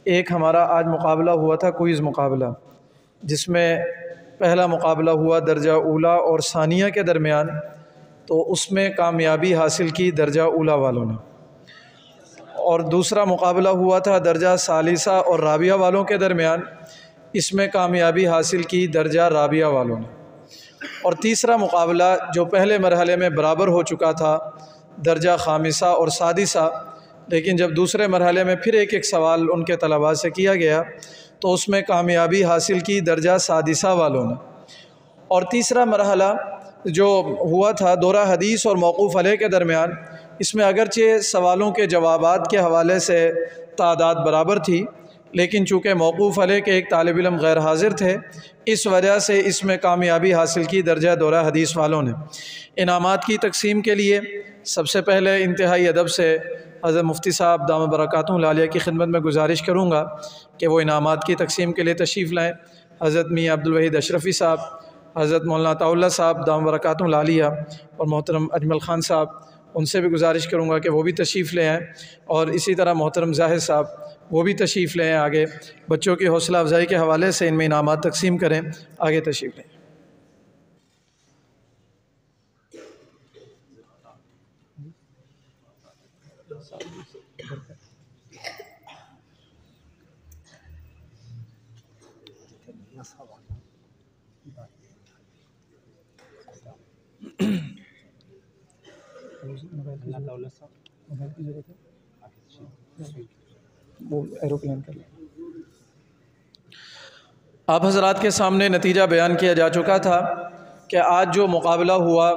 एक हमारा आज मुकाबला हुआ था, क्विज़ मुकाबला, जिसमें पहला मुकाबला हुआ दर्जा ऊला और सानिया के दरमियान। तो उसमें कामयाबी हासिल की दर्जा ऊला वालों ने। और दूसरा मुकाबला हुआ था दर्जा सालिसा और राबिया वालों के दरमियान। इसमें कामयाबी हासिल की दर्जा राबिया वालों ने। और तीसरा मुकाबला जो पहले मरहले में बराबर हो चुका था, दर्जा खामिसा और सादिसा, लेकिन जब दूसरे मरहले में फिर एक एक सवाल उनके तलबा से किया गया तो उसमें कामयाबी हासिल की दर्जा सादिसा वालों ने। और तीसरा मरहला जो हुआ था दौरा हदीस और मौक़ूफ़ अलैह के दरमियान, इसमें अगरचे सवालों के जवाबात के हवाले से तादाद बराबर थी, लेकिन चूँकि मौक़ूफ़ अलैह के एक तालिब इल्म गैर हाज़िर थे, इस वजह से इसमें कामयाबी हासिल की दर्जा दौरा हदीस वालों ने। इनामात की तकसीम के लिए सबसे पहले इंतहाई अदब से हज़रत मुफ्ती साहब दामत बरकातुहुल आलिया की खिदमत में गुजारिश करूँगा कि वो इनामात की तकसीम के लिए तशरीफ़ लाएँ। हज़रत मियाँ अब्दुल वहीद अशरफ़ी साहब, हज़रत मौलाना अताउल्लाह साहब दामत बरकातुहुल आलिया और मोहतरम अजमल ख़ान साहब, उनसे भी गुजारिश करूँगा कि वो भी तशरीफ़ ले आएँ। और इसी तरह मोहतरम ज़ाहिद साहब, वो भी तशरीफ़ लें आगे। बच्चों की हौसला अफजाई के हवाले से इनमें इनामात तकसीम करें। आगे तशरीफ़ लें। आप हज़रात के सामने नतीजा बयान किया जा चुका था कि आज जो मुकाबला हुआ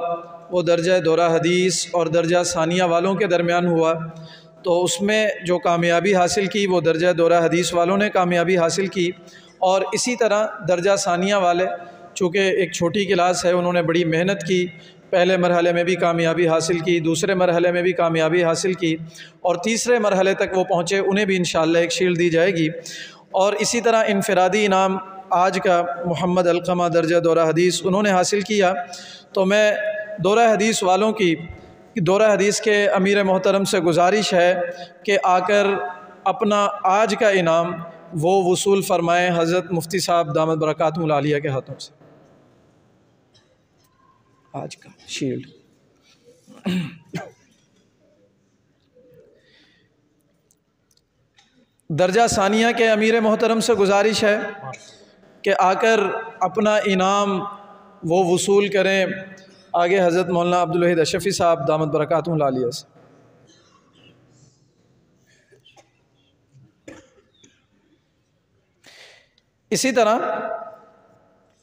वो दर्जा दौरा हदीस और दर्जा सानिया वालों के दरमियान हुआ। तो उसमें जो कामयाबी हासिल की वो दर्जा दौरा हदीस वालों ने कामयाबी हासिल की। और इसी तरह दर्जा सानिया वाले, चूँकि एक छोटी क्लास है, उन्होंने बड़ी मेहनत की, पहले मरहले में भी कामयाबी हासिल की, दूसरे मरहले में भी कामयाबी हासिल की, और तीसरे मरहले तक वो पहुँचे, उन्हें भी इंशाअल्लाह एक शील्ड दी जाएगी। और इसी तरह इनफरादी इनाम आज का मोहम्मद अलक़मा दर्जा दौरा हदीस उन्होंने हासिल किया। तो मैं दौरा हदीस वालों की, दौरा हदीस के अमीर मोहतरम से गुजारिश है कि आकर अपना आज का इनाम वो वसूल फ़रमाएँ हज़रत मुफ्ती साहब दामत बरकातुहुल आलिया के हाथों से। आज का शील्ड दर्जा सानिया के अमीर मोहतरम से गुजारिश है कि आकर अपना इनाम वो वसूल करें आगे हज़रत मौलाना अब्दुल वहीद अशरफ़ी साहब दामत बरकातुहुल आलिया से। इसी तरह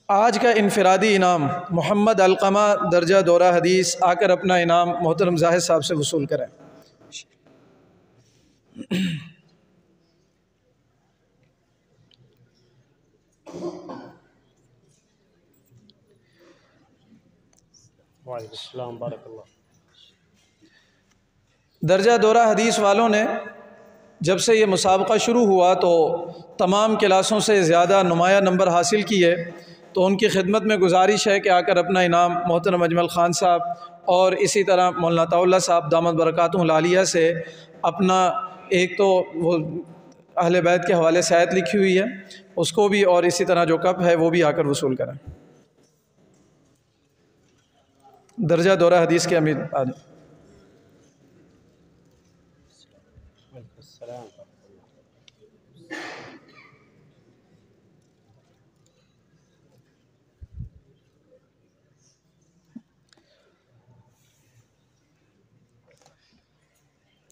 आज का इनफरादी इनाम मोहम्मद अलक़मा दर्जा दौरा हदीस आकर अपना इनाम मोहतरम ज़ाहिद साहब से वसूल करें। दर्जा दौरा हदीस वालों ने जब से ये मुसाबका शुरू हुआ तो तमाम क्लासों से ज़्यादा नुमाया नंबर हासिल किए। तो उनकी खिदमत में गुजारिश है कि आकर अपना इनाम मोहतरम अजमल ख़ान साहब और इसी तरह मौलाना अताउल्लाह साहब दामत बरकातुहुल आलिया से अपना, एक तो वो अहले बैत के हवाले से आयत लिखी हुई है उसको भी, और इसी तरह जो कप है वो भी आकर वसूल करें। दर्जा दौरा हदीस के अमीर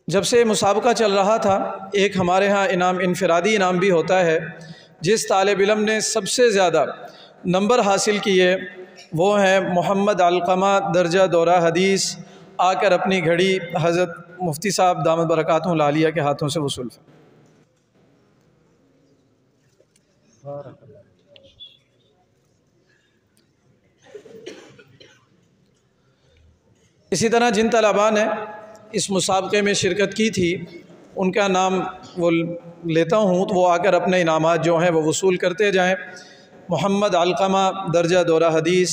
जब से मुसाबका चल रहा था, एक हमारे यहाँ इनाम इनफरादी इनाम भी होता है। जिस तालिब इल्म ने सबसे ज़्यादा नंबर हासिल किए वो हैं मोहम्मद अलक़मा दर्जा दौरा हदीस, आकर अपनी घड़ी हज़रत मुफ्ती साहब दामत बरकातुहुल आलिया के हाथों से वसूल। इसी तरह जिन तलबा ने इस मुसाबक़े में शिरकत की थी उनका नाम वो लेता हूँ, तो वो आकर अपने इनामात जो हैं वो वसूल करते जाएँ। मोहम्मद अलक़मा दर्जा दौरा हदीस,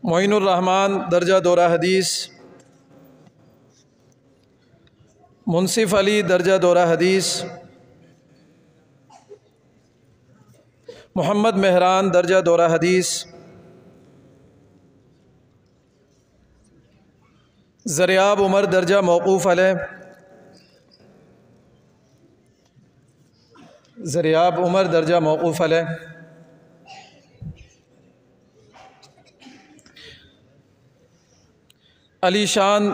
मोइनुर रहमान दर्जा दौरा हदीस, मुनसिफ अली दर्जा दौरा हदीस, मोहम्मद मेहरान दर्जा दौरा हदीस, ज़रियाब उमर दर्जा मौक़ूफ़ अलैह, ज़रियाब उमर दर्जा मौक़ूफ़ अलैह, अली शान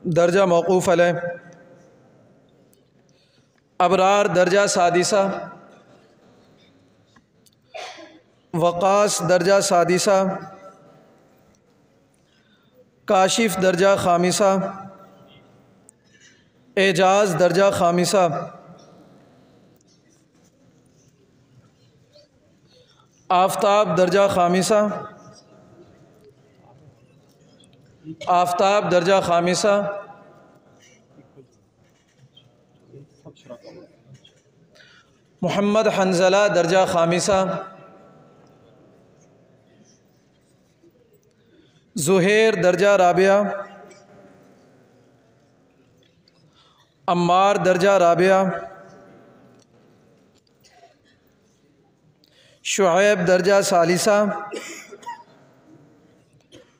दर्जा मौक़ूफ़ अलैह, अबरार दर्जा सादिसा, वक़ास दर्जा सादिसा, काशिफ़ दर्जा खामिसा, एजाज़ दर्जा खामिसा, आफ़ताब दर्जा खामिसा, आफ़ताब दर्जा खामिसा, मोहम्मद हंज़ला दर्जा खामिसा, ज़ुहैर दर्जा राबिया, अम्मार दर्जा राबिया, शुऐब दर्जा सालिसा,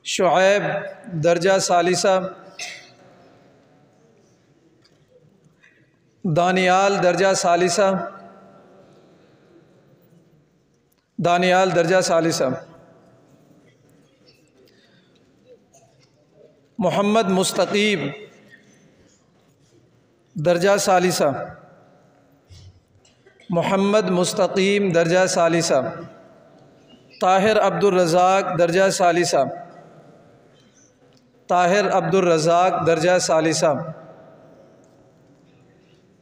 शुऐब दर्जा सालिसा, दानियाल दर्जा सालिसा, दानियाल दर्जा सालिसा, मोहम्मद मुस्तकीम दर्जा सालिसा, मोहम्मद मुस्तकीम दर्जा सालिसा, ताहिर अब्दुल रज़ाक दर्जा सालिसा, ताहिर अब्दुल रज़ाक दर्जा सालिसा,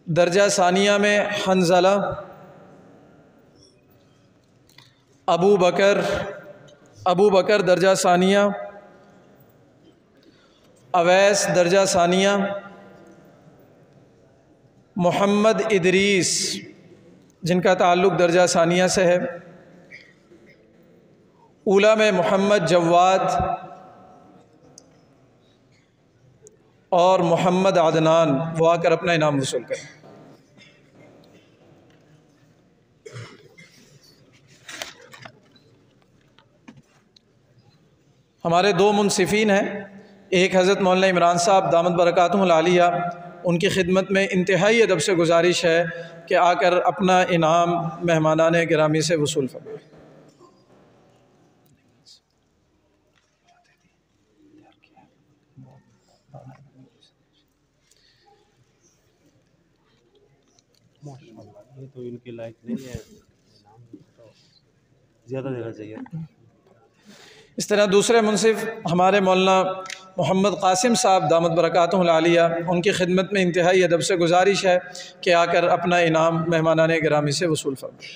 दर्जा सानिया में हंज़ला, अबू बकर दर्जा सानिया, अवैस दर्जा सानिया, मोहम्मद इदरीस जिनका ताल्लुक़ दर्जा सानिया से है, ऊला में मोहम्मद जवाद और मोहम्मद अदनान, वो आकर अपना इनाम वसूल करें। हमारे दो मुनसिफ़ीन हैं, एक हज़रत मौलाना इमरान साहब दामत बरकातुहुल आलिया, उनकी खिदमत में इंतहाई अदब से गुजारिश है कि आकर अपना इनाम मेहमानाने गिरामी से वसूल फरमाएं। ये तो इनके लायक नहीं है, ज़्यादा देना चाहिए। इस तरह दूसरे मुनसिफ़ हमारे मौलाना मोहम्मद कासिम साहब दामत बरकातुहुल आलिया, उनकी खिदमत में इंतहाई अदब से गुजारिश है कि आकर अपना इनाम मेहमानाने गिरामी से वसूल फरमाएं।